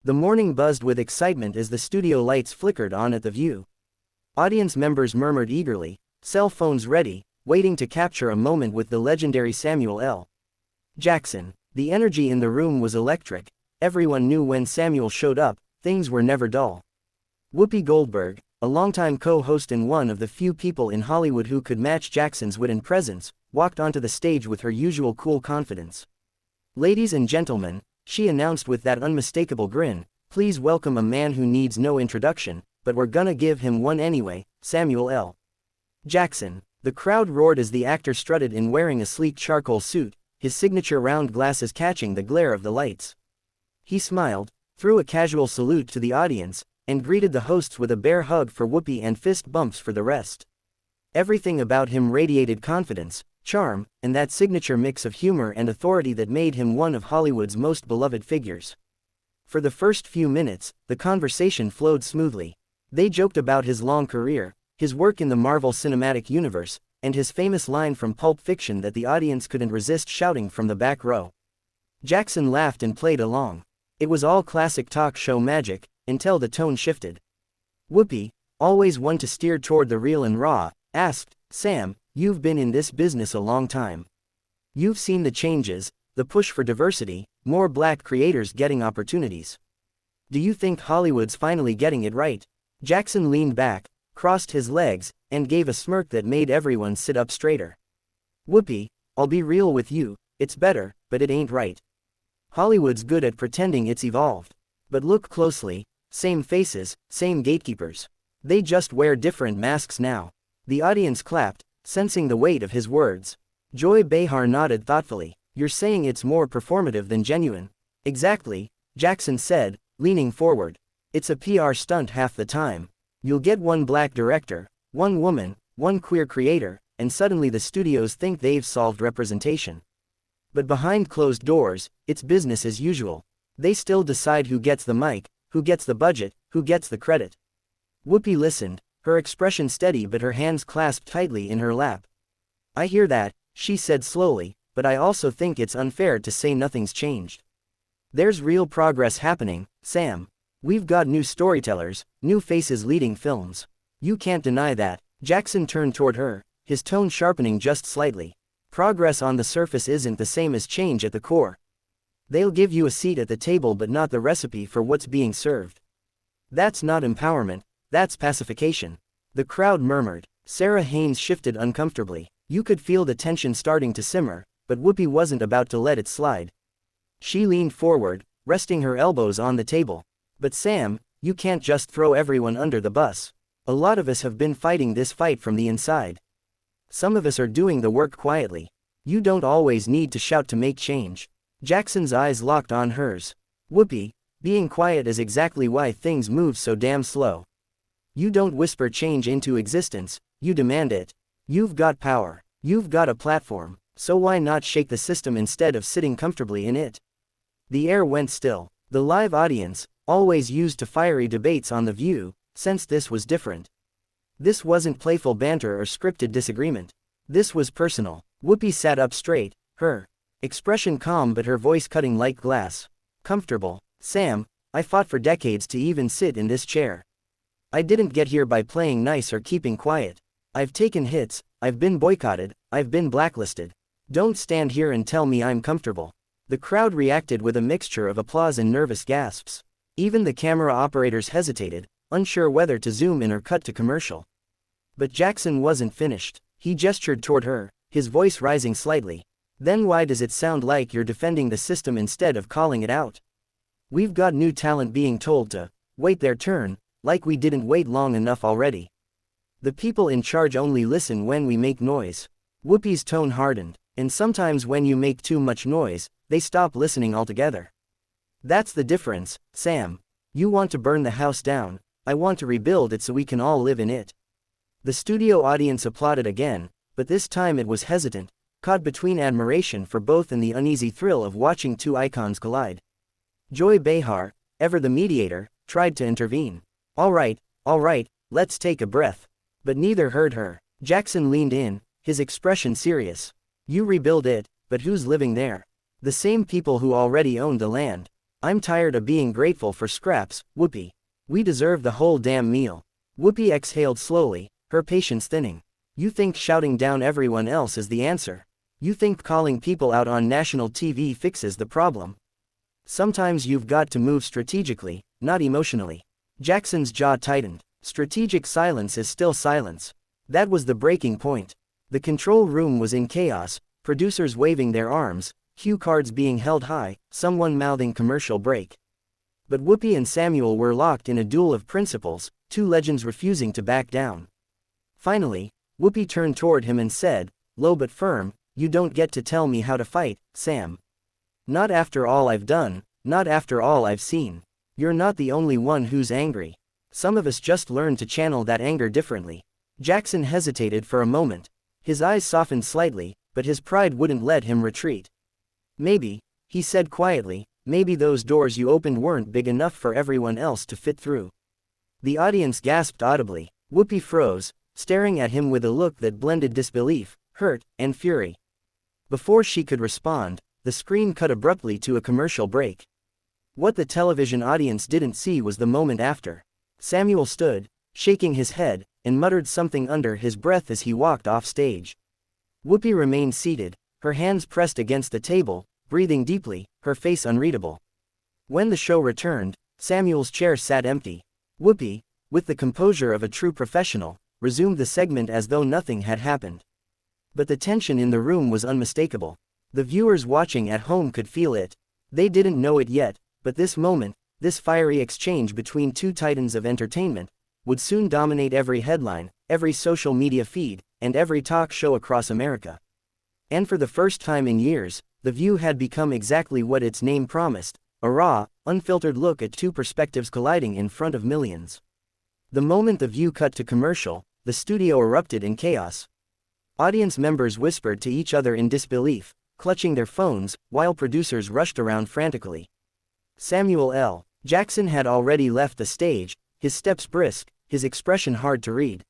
The morning buzzed with excitement as the studio lights flickered on at the view. Audience members murmured eagerly, cell phones ready, waiting to capture a moment with the legendary Samuel L. Jackson. The energy in the room was electric. Everyone knew when Samuel showed up, things were never dull. Whoopi Goldberg, a longtime co-host and one of the few people in Hollywood who could match Jackson's wit and presence, walked onto the stage with her usual cool confidence. "Ladies and gentlemen," she announced with that unmistakable grin, "please welcome a man who needs no introduction, but we're gonna give him one anyway, Samuel L. Jackson." The crowd roared as the actor strutted in wearing a sleek charcoal suit, his signature round glasses catching the glare of the lights. He smiled, threw a casual salute to the audience, and greeted the hosts with a bear hug for Whoopi and fist bumps for the rest. Everything about him radiated confidence, charm, and that signature mix of humor and authority that made him one of Hollywood's most beloved figures. For the first few minutes, the conversation flowed smoothly. They joked about his long career, his work in the Marvel Cinematic Universe, and his famous line from Pulp Fiction that the audience couldn't resist shouting from the back row. Jackson laughed and played along. It was all classic talk show magic, until the tone shifted. Whoopi, always one to steer toward the real and raw, asked, "Sam, you've been in this business a long time. You've seen the changes, the push for diversity, more black creators getting opportunities. Do you think Hollywood's finally getting it right?" Jackson leaned back, crossed his legs, and gave a smirk that made everyone sit up straighter. "Whoopi, I'll be real with you, it's better, but it ain't right. Hollywood's good at pretending it's evolved. But look closely, same faces, same gatekeepers. They just wear different masks now." The audience clapped, sensing the weight of his words. Joy Behar nodded thoughtfully. "You're saying it's more performative than genuine?" "Exactly," Jackson said, leaning forward. "It's a PR stunt half the time. You'll get one black director, one woman, one queer creator, and suddenly the studios think they've solved representation. But behind closed doors, it's business as usual. They still decide who gets the mic, who gets the budget, who gets the credit." Whoopi listened, her expression steady but her hands clasped tightly in her lap. "I hear that," she said slowly, "but I also think it's unfair to say nothing's changed. There's real progress happening, Sam. We've got new storytellers, new faces leading films. You can't deny that." Jackson turned toward her, his tone sharpening just slightly. "Progress on the surface isn't the same as change at the core. They'll give you a seat at the table but not the recipe for what's being served. That's not empowerment, that's pacification." The crowd murmured. Sarah Haynes shifted uncomfortably. You could feel the tension starting to simmer, but Whoopi wasn't about to let it slide. She leaned forward, resting her elbows on the table. "But Sam, you can't just throw everyone under the bus. A lot of us have been fighting this fight from the inside. Some of us are doing the work quietly. You don't always need to shout to make change." Jackson's eyes locked on hers. "Whoopi, being quiet is exactly why things move so damn slow. You don't whisper change into existence, you demand it. You've got power, you've got a platform, so why not shake the system instead of sitting comfortably in it?" The air went still. The live audience, always used to fiery debates on The View, sensed this was different. This wasn't playful banter or scripted disagreement. This was personal. Whoopi sat up straight, her expression calm but her voice cutting like glass. "Comfortable, Sam, I fought for decades to even sit in this chair. I didn't get here by playing nice or keeping quiet. I've taken hits, I've been boycotted, I've been blacklisted. Don't stand here and tell me I'm comfortable." The crowd reacted with a mixture of applause and nervous gasps. Even the camera operators hesitated, unsure whether to zoom in or cut to commercial. But Jackson wasn't finished. He gestured toward her, his voice rising slightly. "Then why does it sound like you're defending the system instead of calling it out? We've got new talent being told to wait their turn, like we didn't wait long enough already. The people in charge only listen when we make noise." Whoopi's tone hardened. "And sometimes when you make too much noise, they stop listening altogether. That's the difference, Sam. You want to burn the house down, I want to rebuild it so we can all live in it." The studio audience applauded again, but this time it was hesitant, caught between admiration for both and the uneasy thrill of watching two icons collide. Joy Behar, ever the mediator, tried to intervene. All right, let's take a breath." But neither heard her. Jackson leaned in, his expression serious. "You rebuild it, but who's living there? The same people who already owned the land. I'm tired of being grateful for scraps, Whoopi. We deserve the whole damn meal. Whoopi exhaled slowly, her patience thinning. You think shouting down everyone else is the answer? You think calling people out on national TV fixes the problem? Sometimes you've got to move strategically, not emotionally. Jackson's jaw tightened. Strategic silence is still silence. That was the breaking point. The control room was in chaos, producers waving their arms, cue cards being held high, someone mouthing commercial break. But Whoopi and Samuel were locked in a duel of principles, two legends refusing to back down. Finally, Whoopi turned toward him and said, low but firm, "You don't get to tell me how to fight, Sam. Not after all I've done, not after all I've seen. You're not the only one who's angry. Some of us just learned to channel that anger differently." Jackson hesitated for a moment. His eyes softened slightly, but his pride wouldn't let him retreat. "Maybe," he said quietly, "maybe those doors you opened weren't big enough for everyone else to fit through." The audience gasped audibly. Whoopi froze, staring at him with a look that blended disbelief, hurt, and fury. Before she could respond, the screen cut abruptly to a commercial break. What the television audience didn't see was the moment after. Samuel stood, shaking his head, and muttered something under his breath as he walked off stage. Whoopi remained seated, her hands pressed against the table, breathing deeply, her face unreadable. When the show returned, Samuel's chair sat empty. Whoopi, with the composure of a true professional, resumed the segment as though nothing had happened. But the tension in the room was unmistakable. The viewers watching at home could feel it. They didn't know it yet, but this moment, this fiery exchange between two titans of entertainment, would soon dominate every headline, every social media feed, and every talk show across America. And for the first time in years, The View had become exactly what its name promised, a raw, unfiltered look at two perspectives colliding in front of millions. The moment The View cut to commercial, the studio erupted in chaos. Audience members whispered to each other in disbelief, clutching their phones, while producers rushed around frantically. Samuel L. Jackson had already left the stage, his steps brisk, his expression hard to read.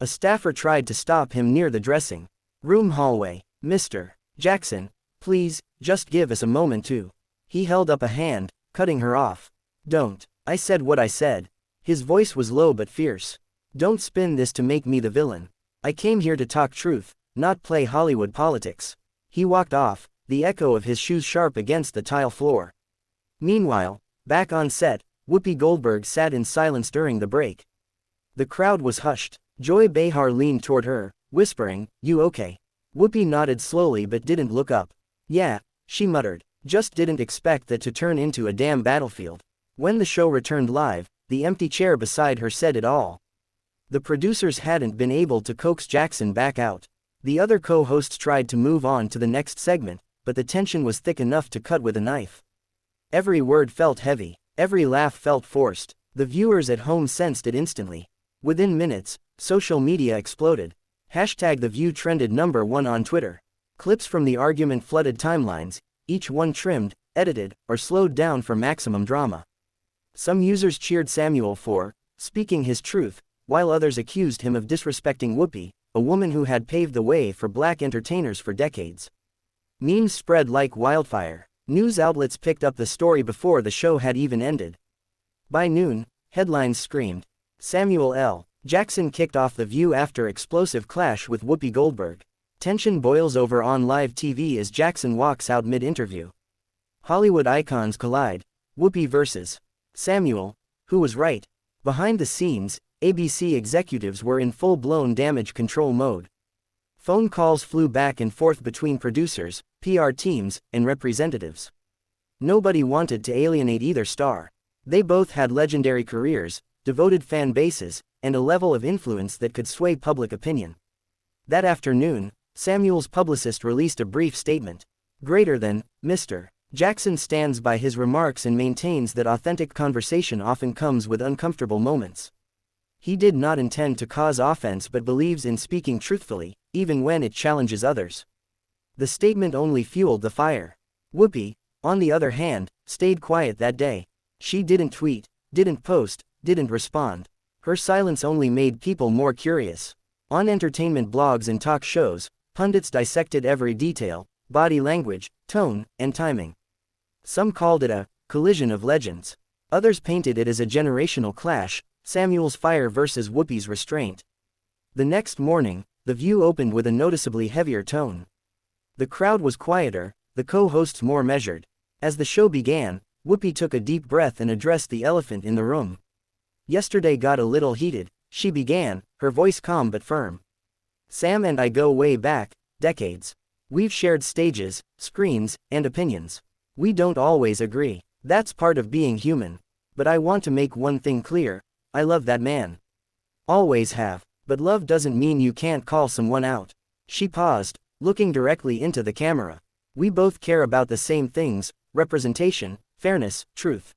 A staffer tried to stop him near the dressing room hallway. "Mr. Jackson, please, just give us a moment to." He held up a hand, cutting her off. "Don't. I said what I said." His voice was low but fierce. "Don't spin this to make me the villain. I came here to talk truth, not play Hollywood politics." He walked off, the echo of his shoes sharp against the tile floor. Meanwhile, back on set, Whoopi Goldberg sat in silence during the break. The crowd was hushed. Joy Behar leaned toward her, whispering, "You okay?" Whoopi nodded slowly but didn't look up. "Yeah," she muttered, "just didn't expect that to turn into a damn battlefield." When the show returned live, the empty chair beside her said it all. The producers hadn't been able to coax Jackson back out. The other co-hosts tried to move on to the next segment, but the tension was thick enough to cut with a knife. Every word felt heavy, every laugh felt forced. The viewers at home sensed it instantly. Within minutes, social media exploded. #The View trended #1 on Twitter. Clips from the argument flooded timelines, each one trimmed, edited, or slowed down for maximum drama. Some users cheered Samuel for speaking his truth, while others accused him of disrespecting Whoopi, a woman who had paved the way for black entertainers for decades. Memes spread like wildfire. News outlets picked up the story before the show had even ended. By noon, headlines screamed, "Samuel L. Jackson kicked off The View after explosive clash with Whoopi Goldberg." Tension boils over on live TV as Jackson walks out mid-interview. Hollywood icons collide. Whoopi versus Samuel. Who was right? Behind the scenes, ABC executives were in full-blown damage control mode. Phone calls flew back and forth between producers, PR teams, and representatives. Nobody wanted to alienate either star. They both had legendary careers, devoted fan bases, and a level of influence that could sway public opinion. That afternoon, Samuel's publicist released a brief statement. "Greater than, Mr. Jackson stands by his remarks and maintains that authentic conversation often comes with uncomfortable moments. He did not intend to cause offense but believes in speaking truthfully, even when it challenges others." The statement only fueled the fire. Whoopi, on the other hand, stayed quiet that day. She didn't tweet, didn't post, didn't respond. Her silence only made people more curious. On entertainment blogs and talk shows, pundits dissected every detail, body language, tone, and timing. Some called it a collision of legends. Others painted it as a generational clash, Samuel's fire versus Whoopi's restraint. The next morning, The View opened with a noticeably heavier tone. The crowd was quieter, the co-hosts more measured. As the show began, Whoopi took a deep breath and addressed the elephant in the room. "Yesterday got a little heated," she began, her voice calm but firm. "Sam and I go way back, decades. We've shared stages, screens, and opinions. We don't always agree. That's part of being human. But I want to make one thing clear, I love that man. Always have. But love doesn't mean you can't call someone out." She paused, looking directly into the camera. "We both care about the same things, representation, fairness, truth.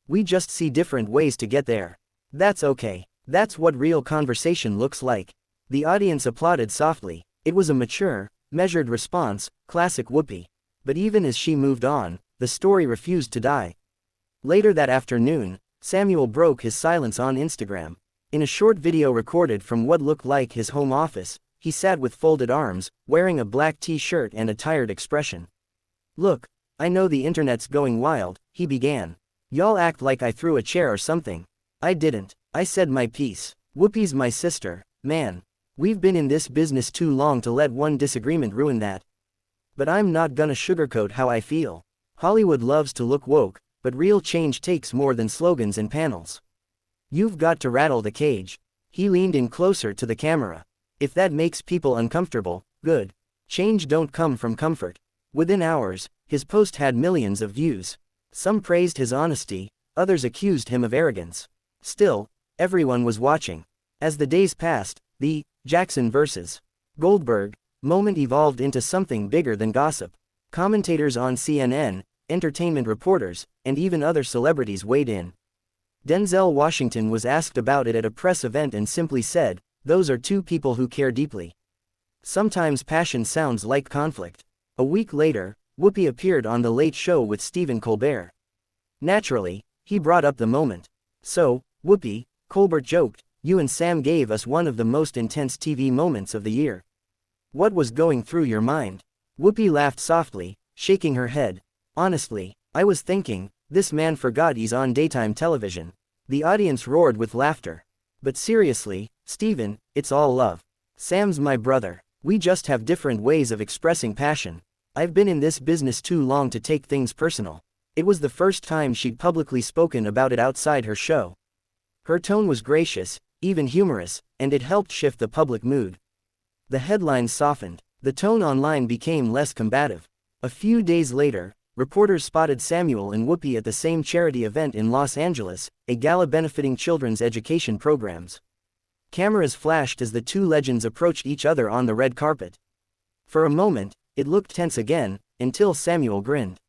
We just see different ways to get there. That's okay. That's what real conversation looks like." The audience applauded softly. It was a mature, measured response, classic Whoopi. But even as she moved on, the story refused to die. Later that afternoon, Samuel broke his silence on Instagram. In a short video recorded from what looked like his home office, he sat with folded arms, wearing a black t-shirt and a tired expression. "Look, I know the internet's going wild," he began. "Y'all act like I threw a chair or something. I didn't. I said my piece. Whoopi's my sister, man. We've been in this business too long to let one disagreement ruin that. But I'm not gonna sugarcoat how I feel. Hollywood loves to look woke, but real change takes more than slogans and panels. You've got to rattle the cage." He leaned in closer to the camera. "If that makes people uncomfortable, good. Change don't come from comfort." Within hours, his post had millions of views. Some praised his honesty, others accused him of arrogance. Still, everyone was watching. As the days passed, the Jackson vs. Goldberg moment evolved into something bigger than gossip. Commentators on CNN, entertainment reporters, and even other celebrities weighed in. Denzel Washington was asked about it at a press event and simply said, "Those are two people who care deeply. Sometimes passion sounds like conflict." A week later, Whoopi appeared on The Late Show with Stephen Colbert. Naturally, he brought up the moment. "So, Whoopi," Colbert joked, "you and Sam gave us one of the most intense TV moments of the year. What was going through your mind?" Whoopi laughed softly, shaking her head. "Honestly, I was thinking, this man forgot he's on daytime television." The audience roared with laughter. "But seriously, Stephen, it's all love. Sam's my brother. We just have different ways of expressing passion. I've been in this business too long to take things personal." It was the first time she'd publicly spoken about it outside her show. Her tone was gracious, even humorous, and it helped shift the public mood. The headlines softened. The tone online became less combative. A few days later, reporters spotted Samuel and Whoopi at the same charity event in Los Angeles, a gala benefiting children's education programs. Cameras flashed as the two legends approached each other on the red carpet. For a moment, it looked tense again, until Samuel grinned.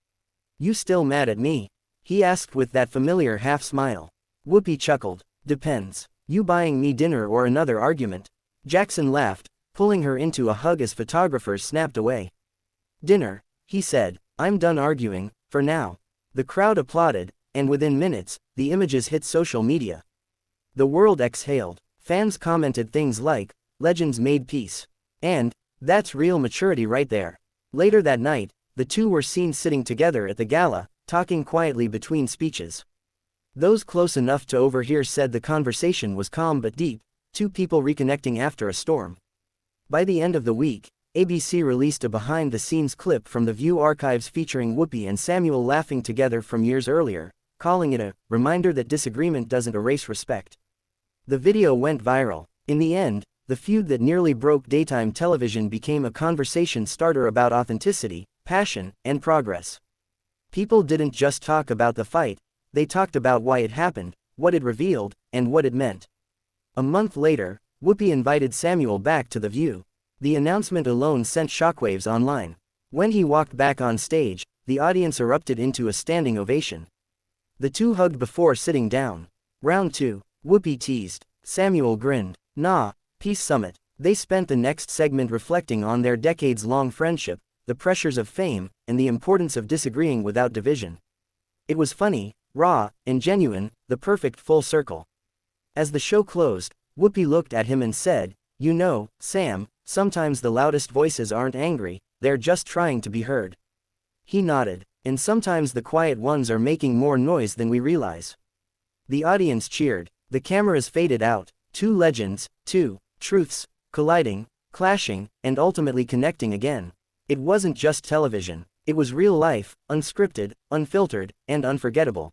"You still mad at me?" he asked with that familiar half-smile. Whoopi chuckled. "Depends. You buying me dinner or another argument?" Jackson laughed, pulling her into a hug as photographers snapped away. "Dinner," he said. "I'm done arguing, for now." The crowd applauded, and within minutes, the images hit social media. The world exhaled. Fans commented things like, "Legends made peace," and, "That's real maturity right there." Later that night, the two were seen sitting together at the gala, talking quietly between speeches. Those close enough to overhear said the conversation was calm but deep, two people reconnecting after a storm. By the end of the week, ABC released a behind-the-scenes clip from the View archives featuring Whoopi and Samuel laughing together from years earlier, calling it a reminder that disagreement doesn't erase respect. The video went viral. In the end, the feud that nearly broke daytime television became a conversation starter about authenticity, passion, and progress. People didn't just talk about the fight, they talked about why it happened, what it revealed, and what it meant. A month later, Whoopi invited Samuel back to The View. The announcement alone sent shockwaves online. When he walked back on stage, the audience erupted into a standing ovation. The two hugged before sitting down. Round 2. Whoopi teased. Samuel grinned. "Nah, peace summit." They spent the next segment reflecting on their decades-long friendship, the pressures of fame, and the importance of disagreeing without division. It was funny, raw, and genuine, the perfect full circle. As the show closed, Whoopi looked at him and said, "You know, Sam, sometimes the loudest voices aren't angry, they're just trying to be heard." He nodded. And sometimes the quiet ones are making more noise than we realize. The audience cheered. The cameras faded out. Two legends, two truths, colliding, clashing, and ultimately connecting again. It wasn't just television. It was real life, unscripted, unfiltered, and unforgettable.